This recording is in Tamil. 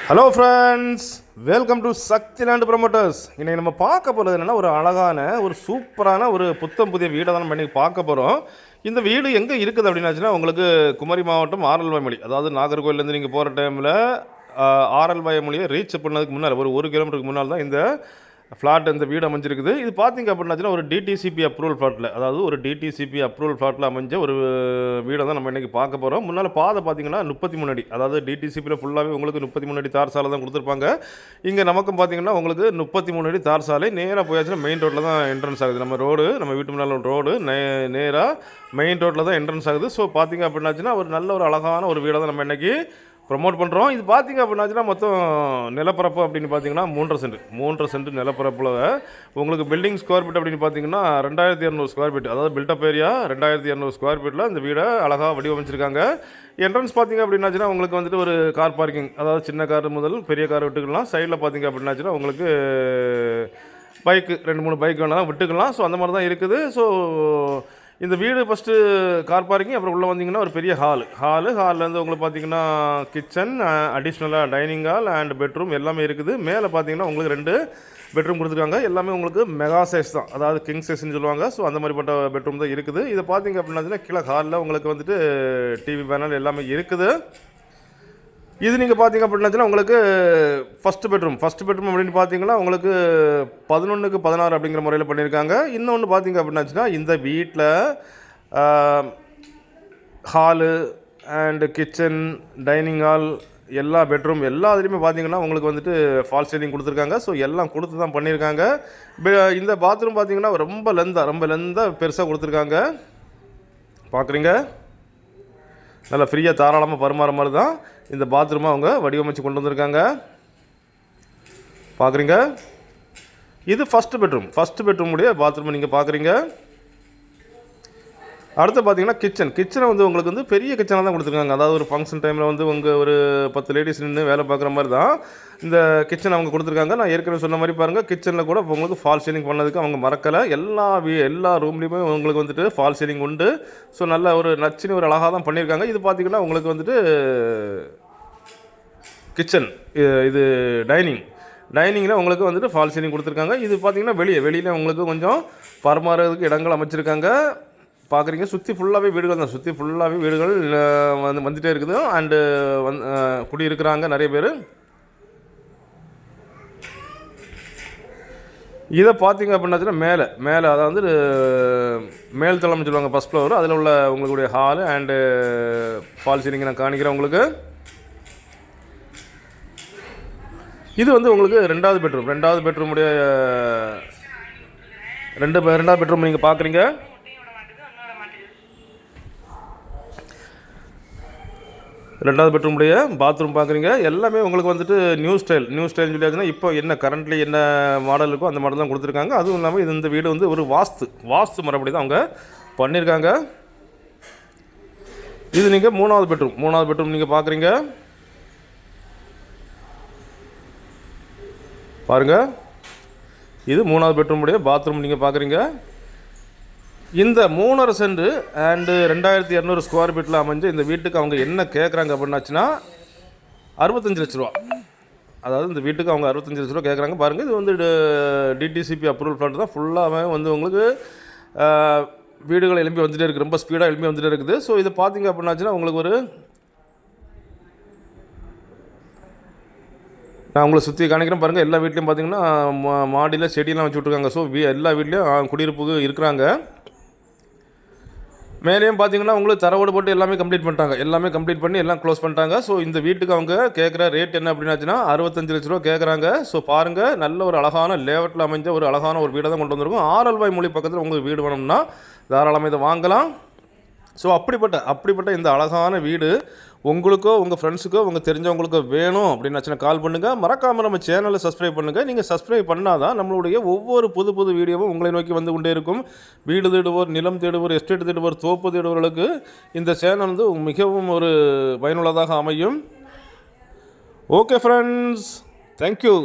Hello friends, welcome to Sakthi land promoters. இன்றைக்கி நம்ம பார்க்க போகிறது என்னென்னா, ஒரு அழகான ஒரு சூப்பரான ஒரு புத்தம் புதிய வீடை தான் நம்ம இன்றைக்கி பார்க்க போகிறோம். இந்த வீடு எங்கே இருக்குது அப்படின்னாச்சுன்னா, உங்களுக்கு குமரி மாவட்டம் ஆரல்வாய்மொழி, அதாவது நாகர்கோவிலேருந்து நீங்கள் போகிற டைமில் ஆரல்வாய்மொழியை ரீச் பண்ணதுக்கு முன்னால் ஒரு கிலோமீட்டருக்கு முன்னால் தான் இந்த ஃப்ளாட், இந்த வீடு அமைஞ்சிருக்குது. இது பார்த்திங்க அப்படின்னாச்சுன்னா ஒரு டிடிசிபி அப்ரூவல் ஃப்ளாட்டில், அதாவது ஒரு டிடிசிபி அப்ரூவல் ஃப்ளாட்டில் அமைஞ்ச ஒரு வீடை தான் நம்ம இன்றைக்கி பார்க்க போகிறோம். முன்னால் பாதை பார்த்திங்கன்னா 33 அடி, அதாவது டிடிசிபியில் ஃபுல்லாகவே உங்களுக்கு 33 அடி தார் சாலை தான் கொடுத்துருப்பாங்க. இங்கே நமக்கும் பார்த்திங்கன்னா உங்களுக்கு 33 அடி தார் சாலை. நேராக போயாச்சுன்னா மெயின் ரோட்டில் தான் என்ட்ரன்ஸ் ஆகுது. நம்ம ரோடு, நம்ம வீட்டு முன்னால் ரோடு நேராக மெயின் ரோட்டில் தான் என்ட்ரன்ஸ் ஆகுது. ஸோ பார்த்திங்க அப்படின்னாச்சுன்னா ஒரு நல்ல ஒரு அழகான ஒரு வீடை தான் நம்ம இன்றைக்கி ப்ரொமோட் பண்ணுறோம். இது பார்த்திங்க அப்படின்னாச்சுன்னா மொத்தம் நிலப்பரப்பு அப்படின்னு பார்த்தீங்கன்னா 3.5 சென்ட் நிலப்பரப்பில் உங்களுக்கு பில்டிங் ஸ்கொயர் ஃபீட் அப்படின்னு பார்த்தீங்கன்னா 2200 ஸ்கொயர் ஃபீட், அதாவது பில்டப் ஏரியா 2200 ஸ்கொயர் ஃபீட்டில் இந்த வீடை அழகாக வடிவமைச்சிருக்காங்க. என்ட்ரன்ஸ் பார்த்திங்க அப்படின்னாச்சுன்னா உங்களுக்கு வந்துட்டு ஒரு கார் பார்க்கிங், அதாவது சின்ன கார் முதல் பெரிய கார் விட்டுக்கலாம். சைடில் பார்த்திங்க அப்படின்னாச்சுன்னா உங்களுக்கு பைக்கு 2-3 பைக் வேணாலும் விட்டுக்கலாம். ஸோ அந்த மாதிரி தான் இருக்குது. ஸோ இந்த வீடு ஃபஸ்ட்டு கார் பார்க்கிங், அப்புறம் உள்ளே வந்தீங்கன்னா ஒரு பெரிய ஹால்லேருந்து உங்களுக்கு பார்த்தீங்கன்னா கிச்சன், அடிஷ்னலாக டைனிங் ஹால் அண்ட் பெட்ரூம் எல்லாமே இருக்குது. மேலே பார்த்தீங்கன்னா உங்களுக்கு 2 பெட்ரூம் கொடுத்துருக்காங்க. எல்லாமே உங்களுக்கு மெகா சைஸ் தான், அதாவது கிங் சைஸ்ன்னு சொல்லுவாங்க. ஸோ அந்த மாதிரிப்பட்ட பெட்ரூம் தான் இருக்குது. இதை பார்த்தீங்க அப்படின்னா கீழே ஹாலில் உங்களுக்கு வந்துட்டு டிவி பேனல் எல்லாமே இருக்குது. இது நீங்கள் பார்த்தீங்க அப்படின்னாச்சுன்னா உங்களுக்கு ஃபஸ்ட்டு பெட்ரூம் அப்படின்னு பார்த்தீங்கன்னா உங்களுக்கு 11க்கு 16 அப்படிங்கிற முறையில் பண்ணியிருக்காங்க. இன்னொன்று பார்த்தீங்க அப்படின்னாச்சுன்னா இந்த வீட்டில் hall and kitchen, dining hall, எல்லா பெட்ரூம் எல்லாத்துலேயுமே பார்த்தீங்கன்னா உங்களுக்கு வந்துட்டு ஃபால் சீலிங் கொடுத்துருக்காங்க. ஸோ எல்லாம் கொடுத்து தான் பண்ணியிருக்காங்க. இந்த பாத்ரூம் பார்த்தீங்கன்னா ரொம்ப லெந்தாக பெருசாக கொடுத்துருக்காங்க. பார்க்குறீங்க, நல்லா ஃப்ரீயாக தாராளமாக பரிமாற மாதிரி தான் இந்த பாத்ரூமை அவங்க வடிவமைச்சு கொண்டு வந்திருக்காங்க. பார்க்குறீங்க, இது ஃபஸ்ட்டு பெட்ரூமுடைய பாத்ரூமை நீங்கள் பார்க்குறீங்க. அடுத்து பார்த்தீங்கன்னா கிச்சனை வந்து உங்களுக்கு வந்து பெரிய கிச்சனாக தான் கொடுத்துருக்காங்க. அதாவது ஒரு ஃபங்க்ஷன் டைமில் வந்து உங்கள் ஒரு 10 லேடிஸ் நின்று வேலை பார்க்குற மாதிரி தான் இந்த கிச்சன் அவங்க கொடுத்துருக்காங்க. நான் ஏற்கனவே சொன்ன மாதிரி பாருங்கள், கிச்சனில் கூட உங்களுக்கு ஃபால் சீலிங் பண்ணதுக்கு அவங்க மறக்கலை. எல்லா ரூம்லேயுமே உங்களுக்கு வந்துட்டு ஃபால் சீலிங் உண்டு. ஸோ நல்ல ஒரு நச்சுன்னு ஒரு அழகாக தான் பண்ணியிருக்காங்க. இது பார்த்திங்கன்னா உங்களுக்கு வந்துட்டு கிச்சன், இது டைனிங்கில் உங்களுக்கு வந்துட்டு ஃபால் சீலிங் கொடுத்துருக்காங்க. இது பார்த்திங்கன்னா வெளியில் உங்களுக்கு கொஞ்சம் பரிமாறதுக்கு இடங்கள் அமைச்சிருக்காங்க. பார்க்குறீங்க, சுற்றி ஃபுல்லாகவே வீடுகள் வந்துகிட்டே இருக்குது. அண்டு குடியிருக்கிறாங்க நிறைய பேர். இதை பார்த்தீங்க அப்படின்னாச்சுன்னா மேலே அதாவது மேல் தளம்னு சொல்லுவாங்க, ஃபஸ்ட் ஃப்ளோர், அதில் உள்ள உங்களுடைய ஹாலு அண்டு ஃபால் சீலிங் நான் காணிக்கிறேன் உங்களுக்கு. இது வந்து உங்களுக்கு ரெண்டாவது பெட்ரூமுடைய ரெண்டாவது பெட்ரூம் நீங்கள் பார்க்குறீங்க. ரெண்டாவது பெட்ரூமுடைய பாத்ரூம் பார்க்குறீங்க. எல்லாமே உங்களுக்கு வந்துட்டு நியூ ஸ்டைல்னு சொல்லியாச்சுன்னா இப்போ என்ன கரண்ட்லி என்ன மாடல் இருக்கோ அந்த மாடல் தான் கொடுத்துருக்காங்க. அதுவும் இல்லாமல் இந்த வீடு வந்து ஒரு வாஸ்து மறுபடி தான் அவங்க பண்ணியிருக்காங்க. இது நீங்கள் மூணாவது பெட்ரூம் நீங்கள் பார்க்குறீங்க. பாருங்கள், இது மூணாவது பெட்ரூமுடைய பாத்ரூம் நீங்கள் பார்க்குறீங்க. இந்த 3.5 சென்ட் அண்டு 2200 ஸ்கொயர் ஃபீட்டில் அமைஞ்ச இந்த வீட்டுக்கு அவங்க என்ன கேட்குறாங்க அப்படின்னாச்சுன்னா 65 லட்ச ரூபா. அதாவது இந்த வீட்டுக்கு அவங்க 65 லட்ச ரூபா கேட்குறாங்க. பாருங்கள், இது வந்து டிடிசிபி அப்ரூவல் ஃப்ளாட் தான். ஃபுல்லாகவே வந்து உங்களுக்கு வீடுகள் எழும்பி வந்துகிட்டே இருக்குது, ரொம்ப ஸ்பீடாக எழும்பி வந்துகிட்டே இருக்குது. ஸோ இதை பார்த்தீங்க அப்படின்னாச்சுன்னா உங்களுக்கு நான் உங்களை சுற்றி காணிக்கிறேன் பாருங்கள். எல்லா வீட்லேயும் பார்த்தீங்கன்னா மாடியில் செடியெல்லாம் வச்சு விட்ருக்காங்க. ஸோ எல்லா வீட்லேயும் குடியிருப்புக்கு இருக்கிறாங்க. மேலேயும் பார்த்தீங்கன்னா உங்களுக்கு தரவோடு போட்டு எல்லாமே கம்ப்ளீட் பண்ணி எல்லாம் க்ளோஸ் பண்ணிட்டாங்க. ஸோ இந்த வீட்டுக்கு அவங்க கேட்குற ரேட் என்ன அப்படின்னாச்சுன்னா 65 லட்ச ரூபா கேட்குறாங்க. ஸோ பாருங்கள், நல்ல ஒரு அழகான லேஅவுட்டில் அமைஞ்ச ஒரு அழகான ஒரு வீடை தான் கொண்டு வந்திருக்கும். ஆரல்வாய்மொழி பக்கத்தில் உங்களுக்கு வீடு வேணும்னா தாராளமாக இதை வாங்கலாம். ஸோ அப்படிப்பட்ட இந்த அழகான வீடு உங்களுக்கோ உங்கள் ஃப்ரெண்ட்ஸுக்கோ உங்கள் தெரிஞ்சவங்களுக்கோ வேணும் அப்படின்னாச்சுன்னா கால் பண்ணுங்கள். மறக்காமல் நம்ம சேனலை சப்ஸ்கிரைப் பண்ணுங்கள். நீங்கள் சப்ஸ்கிரைப் பண்ணால் தான் நம்மளுடைய ஒவ்வொரு புது வீடியோவும் உங்களை நோக்கி வந்து கொண்டே இருக்கும். வீடு தேடுவோர், நிலம் தேடுவோர், எஸ்டேட் தேடுவோர், தோப்பு தேடுவோர்களுக்கு இந்த சேனல் வந்து மிகவும் ஒரு பயனுள்ளதாக அமையும். Okay friends, thank you.